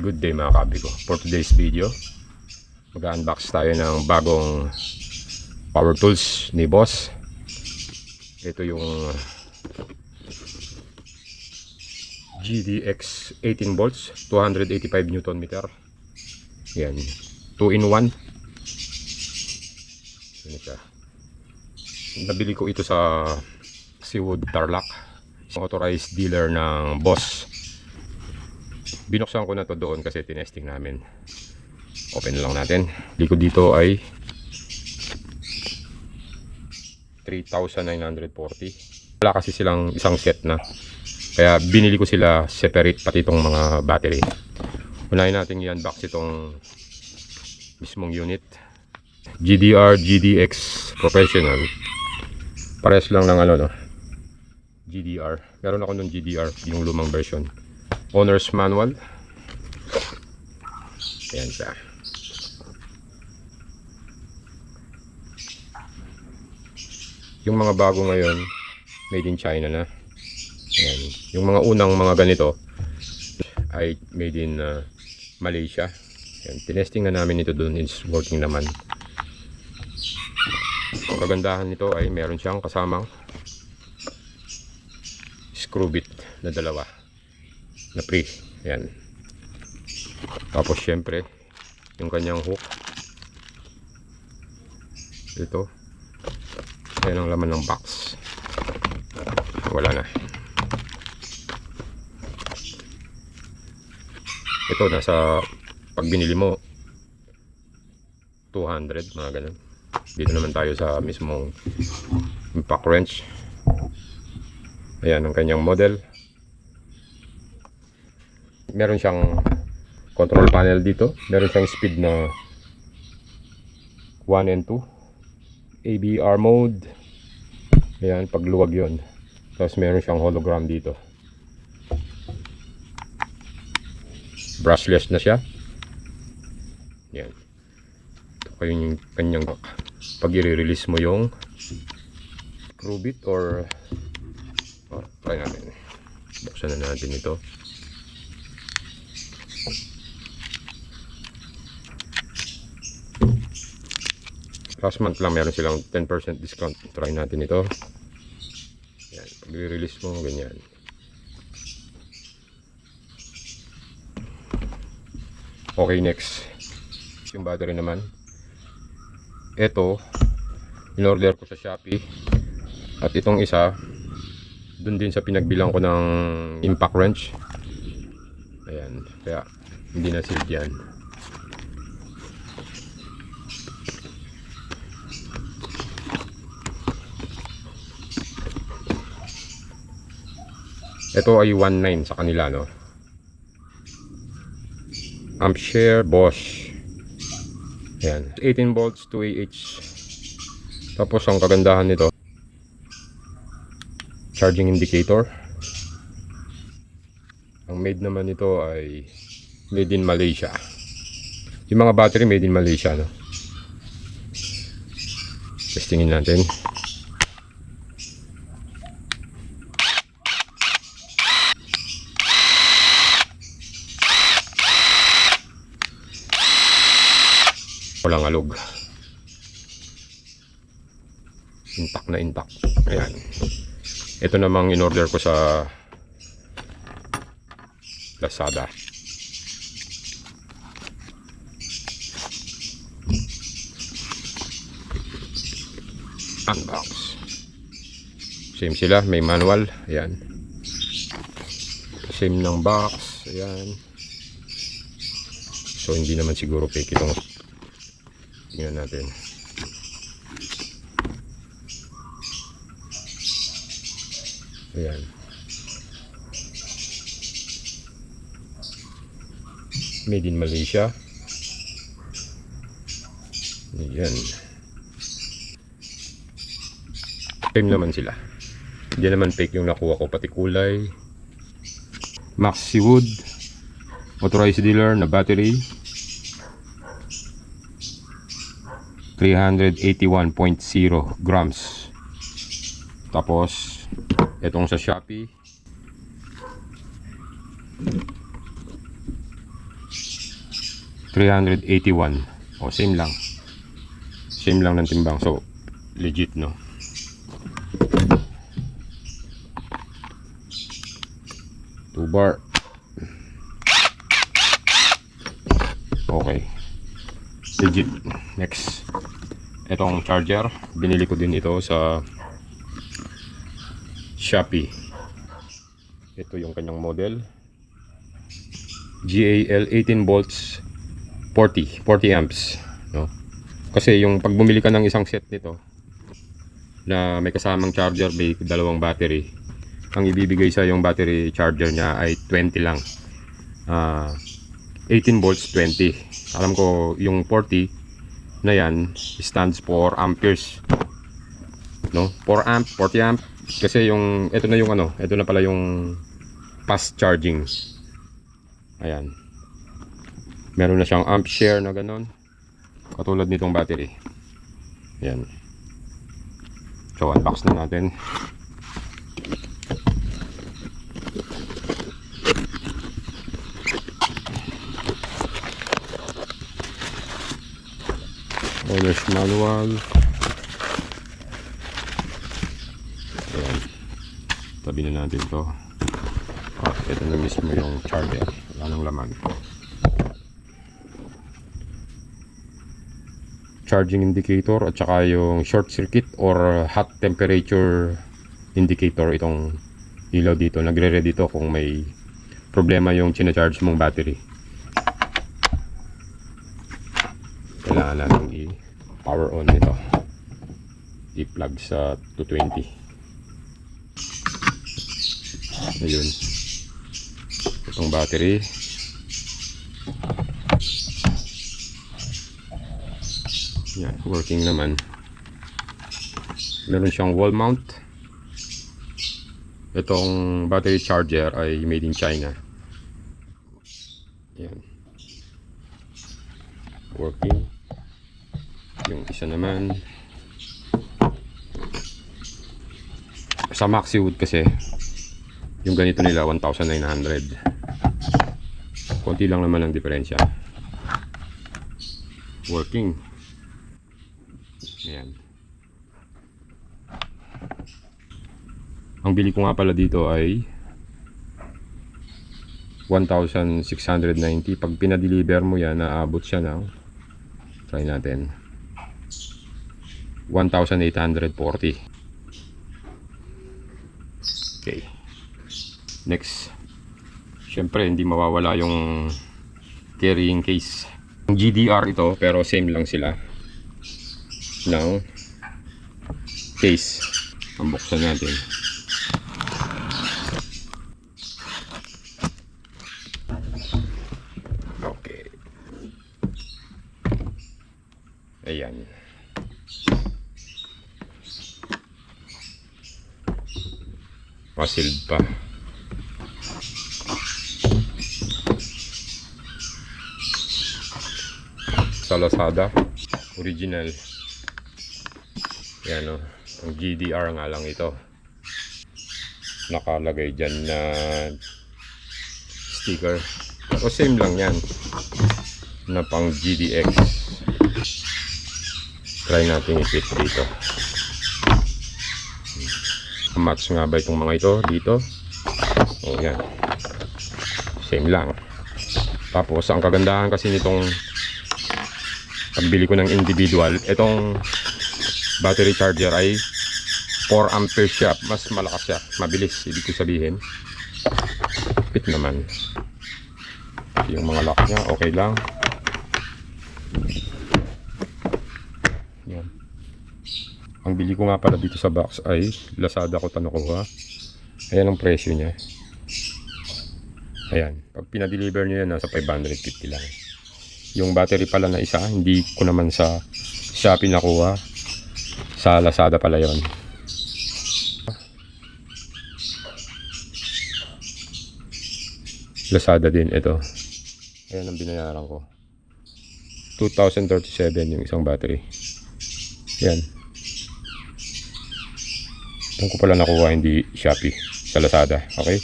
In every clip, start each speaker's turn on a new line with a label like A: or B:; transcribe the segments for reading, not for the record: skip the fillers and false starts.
A: Good day mga kabi ko. For today's video, mag-unbox tayo ng bagong power tools ni Boss. Ito yung GDX 18 volts 285 Newton meter. Yan, 2-in-1. Yan siya. Nabili ko ito sa Seawood Tarlac, authorized dealer ng Boss. Binuksan ko na to doon kasi tinesting namin. Open lang natin. Likod dito ay 3,940. Wala kasi silang isang set na, kaya binili ko sila separate, pati itong mga battery. Unahin natin i-unbox itong mismong unit. GDR GDX Professional. Pares lang ng ano, no? GDR. Meron ako nung GDR, yung lumang version. Owner's manual. Ayan siya. Yung mga bago ngayon, made in China na. Ayan. Yung mga unang mga ganito ay made in Malaysia. Ayan. Tinesting na namin ito doon. It's working naman. Ang kagandahan nito ay meron siyang kasamang screw bit na dalawa na pre. Ayan. Tapos syempre yung kanyang hook ito. Ayan ang laman ng box. Wala na. Ito nasa pag binili mo 200 mga ganun. Dito naman tayo sa mismong impact wrench. Ayan ang kanyang model. Meron siyang control panel dito. Meron siyang speed na 1 and 2. ABR mode. Ayan, pagluwag yun. Tapos meron siyang hologram dito. Brushless na siya. Ayan. Ito yung kanyang pag i-release mo yung screw bit or try natin. Buksan na natin ito. Last month lang meron silang 10% discount. Try natin ito. Yan, pag i-release mo ganyan. Okay, next yung battery naman. Ito in-order ko sa Shopee. At itong isa dun din sa pinagbilang ko ng impact wrench. Ayan, kaya hindi na sealed yan. Ito ay 1.9 sa kanila, no? Ampere Bosch. Ayan, 18 volts 2 Ah. Tapos ang kagandahan nito, charging indicator. Ang made naman nito ay made in Malaysia. Yung mga battery made in Malaysia, no? Testingin natin. Walang alog. Intact na intact. Ayan. Ito namang in-order ko sa Lazada. Unbox. Same sila, may manual. Ayan. Same ng box. Ayan. So hindi naman siguro fake itong. Tingnan natin. Ayan. Made in Malaysia. Ayan. Same naman sila. Hindi naman fake yung nakuha ko, pati kulay. Max Seawood, authorized dealer na battery. 381.0 grams. Tapos itong sa Shopee 381. O, same lang. Same lang ng timbang. So, legit, no? Two bar. Okay. Legit. Next. Itong charger. Binili ko din ito sa Shopee. Ito yung kanyang model. GAL 18 volts 40 amps, no? Kasi yung pag bumili ka ng isang set nito na may kasamang charger, may dalawang battery, ang ibibigay sa yung battery charger niya ay 20 lang. 18 volts 20. Alam ko yung 40 na yan stands for amperes, no? 4 amp, 40 amp. Kasi yung ito na yung ano, ito na pala yung fast charging. Ayan. Meron na siyang amp share na ganon. Katulad nitong battery. Ayan. So, unbox na natin. Owner's manual. Ayan. Tabi na natin to. At ito na mismo yung charger. Wala nang laman. Charging indicator at saka yung short circuit or hot temperature indicator. Itong ilaw dito, nagre-ready to kung may problema yung charge mong battery. Kailangan natin i-power on nito, i-plug sa 220. Ayun, itong battery. Yan, working naman. Meron siyang wall mount. Itong battery charger ay made in China. Yan, working. Yung isa naman sa Maxiwood, kasi yung ganito nila 1,900. Konti lang naman ang diferensya. Working. Ayan. Ang bili ko nga pala dito ay 1,690. Pag pinadeliver mo yan, naabot siya ng, try natin, 1,840. Okay. Next. Siyempre, hindi mawawala yung carrying case. Yung GDR ito, pero same lang sila ng case. Pambuksan natin. Okay. Ayan. Pasiled pa. Sa Lazada. Original. Yan o. Ang GDR nga lang ito. Nakalagay dyan na sticker. O same lang yan. Na pang GDX. Try natin i-fit dito. Match nga ba itong mga ito dito? O yan. Same lang. Tapos ang kagandahan kasi nitong pagbili ko ng individual, itong battery charger ay 4 ampere siya. Mas malakas siya. Mabilis. Ibig ko sabihin. Fit naman. Yung mga lock niya, okay lang. Yan. Ang bili ko nga pala dito sa box ay Lazada ko nakuha. Ayan ang presyo niya. Ayan. Pag pinadeliver nyo yan, nasa 550 lang. Yung battery pala na isa, hindi ko naman sa Shopee nakuha. Sa Lazada pala yon. Lazada din ito. Ayan ang binayaran ko. 2,037 yung isang battery. Yan. Ito ko pala nakuha, hindi Shopee. Sa Lazada. Okay?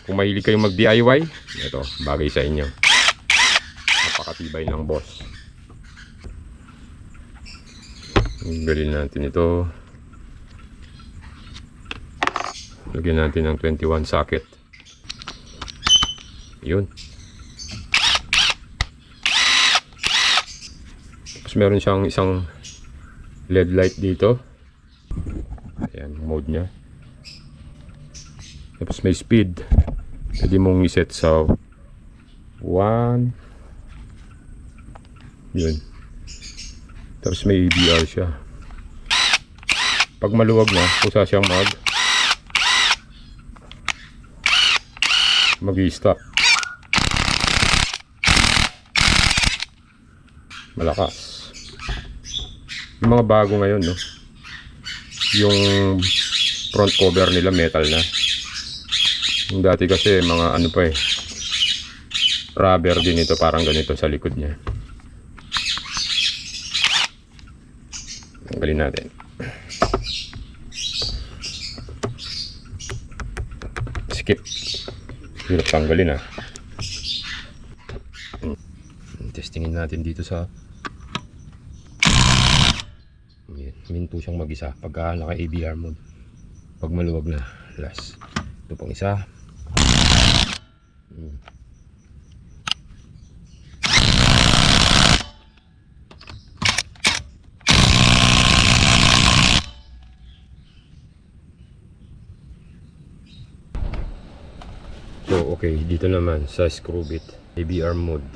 A: Kung mahilig kayong mag-DIY, ito, bagay sa inyo. napakatibay ng boss. Galin natin ito. Lagyan natin ng 21 socket. Yun. Tapos meron siyang isang LED light dito. Ayan, mode nya. Tapos may speed. Pwede mong iset sa 1. Yun. Tapos may ABR siya. Pag maluwag na, kusa siyang mag-i-stop. Malakas. Yung mga bago ngayon, no? Yung front cover nila metal na. Yung dati kasi mga ano pa rubber din ito, parang ganito sa likod niya. Tanggalin natin. Skip. Hirap tanggalin Testingin natin dito sa minto siyang mag-isa pagka naka ABR mode. Pag maluwag na, last. Ito pang isa. So okay, dito naman sa screw bit, ABR mode.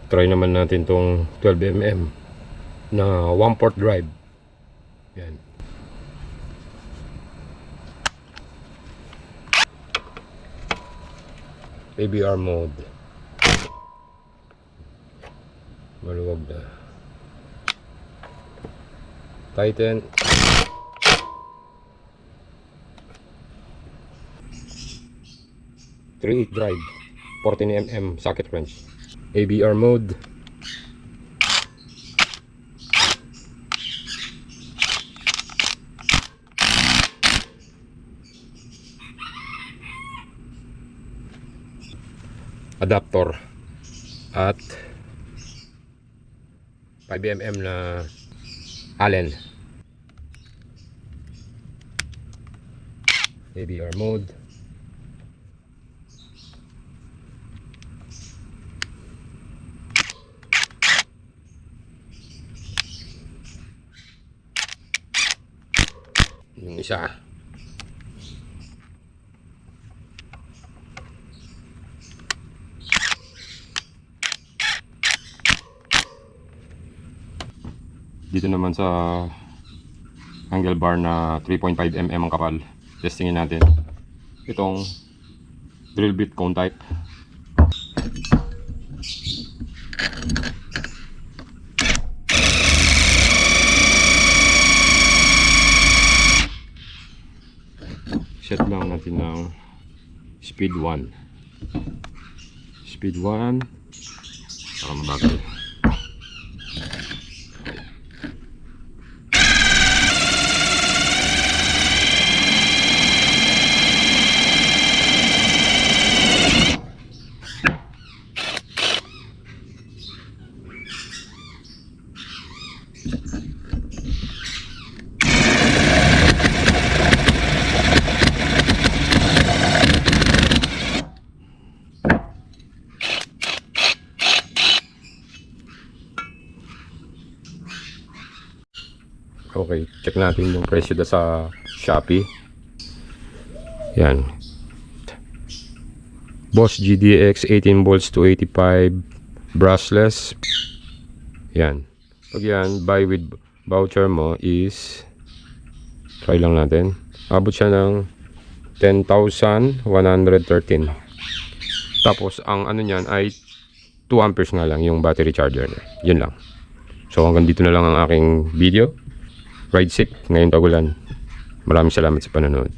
A: Try naman natin tong 12mm na 1/4 drive. Yan. ABR mode. Maluwag na. Tighten. Three drive. 14mm socket wrench. ABR mode. Adapter at 5mm na Allen. ABR mode. Yung isa. Dito naman sa angle bar na 3.5mm ang kapal. Testingin natin itong drill bit cone type. Set lang natin ng speed 1. Speed 1 para mabagal. Okay, check natin yung presyo da sa Shopee. Yan. Boss GDX 18 volts to 85 brushless. Yan. Pag yan, buy with voucher mo is, try lang natin. Abot siya ng 10,113. Tapos ang ano niyan ay 2 amperes nga lang yung battery charger. Yun lang. So hanggang dito na lang ang aking video. Ride safe ngayong tagulan. Maraming salamat sa panonood.